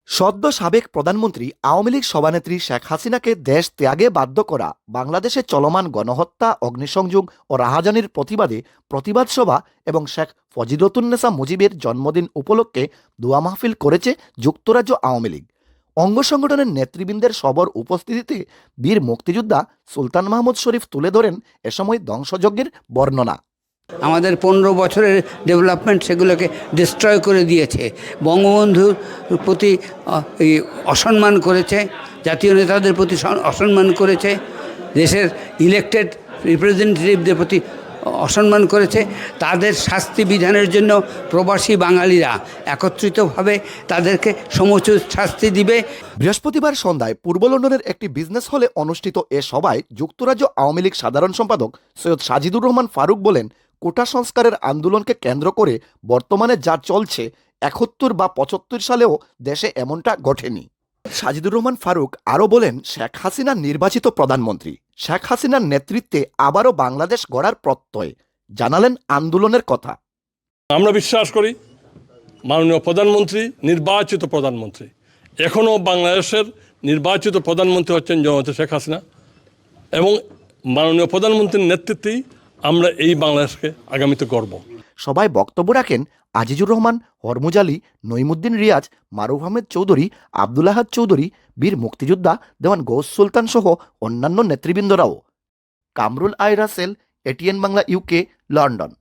সদ্য সাবেক প্রধানমন্ত্রী আওয়ামী লীগ সভানেত্রী শেখ হাসিনাকে দেশ ত্যাগে বাধ্য করা বাংলাদেশে চলমান গণহত্যা, অগ্নিসংযোগ ও রাহাজানির প্রতিবাদে প্রতিবাদ সভা এবং শেখ ফজিলতুন্নেসা মুজিবের জন্মদিন উপলক্ষে দোয়া মাহফিল করেছে যুক্তরাজ্য আওয়ামী লীগ। অঙ্গ সংগঠনের নেতৃবৃন্দের সবর উপস্থিতিতে বীর মুক্তিযোদ্ধা সুলতান মাহমুদ শরীফ তুলে ধরেন এ সময় ধ্বংসযজ্ঞের বর্ণনা। আমাদের 15 বছরের ডেভেলপমেন্ট সেগুলোকে ডিস্ট্রয় করে দিয়েছে। বঙ্গবন্ধুর প্রতি অসম্মান করেছে, জাতীয় নেতাদের প্রতি অসম্মান করেছে, দেশের ইলেক্টেড রিপ্রেজেন্টেটিভদের প্রতি অসম্মান করেছে। তাদের শাস্তি বিধানের জন্য প্রবাসী বাঙালিরা একত্রিতভাবে তাদেরকে সমুচিত শাস্তি দিবে। বৃহস্পতিবার সন্ধ্যায় পূর্ব লন্ডনের একটি বিজনেস হলে অনুষ্ঠিত এ সভায় যুক্তরাজ্য আওয়ামী লীগ সাধারণ সম্পাদক সৈয়দ সাজিদুর রহমান ফারুক বলেন, কোটা সংস্কারের আন্দোলনকে কেন্দ্র করে বর্তমানে যা চলছে 71 বা 75 সালেও দেশে এমনটা ঘটেনি। সাজিদুর রহমান ফারুক আরও বলেন, শেখ হাসিনা নির্বাচিত প্রধানমন্ত্রী, শেখ হাসিনার নেতৃত্বে আবারও বাংলাদেশ গড়ার প্রত্যয় জানালেন আন্দোলনের কথা। আমরা বিশ্বাস করি মাননীয় প্রধানমন্ত্রী নির্বাচিত প্রধানমন্ত্রী। এখনও বাংলাদেশের নির্বাচিত প্রধানমন্ত্রী হচ্ছেন জননেত্রী শেখ হাসিনা এবং মাননীয় প্রধানমন্ত্রীর নেতৃত্বেই আমরা এই বাংলাদেশকে আগামীতে গড়ব। সবাই বক্তব্য রাখেন আজিজুর রহমান, হরমুজ আলী, নইমুদ্দিন রিয়াজ, মারুফ আহমেদ চৌধুরী, আব্দুল আহাদ চৌধুরী, বীর মুক্তিযোদ্ধা দেওয়ান গৌস সুলতান সহ অন্যান্য নেতৃবৃন্দরাও। Kamrul I Russell, ATN Bangla, UK, London.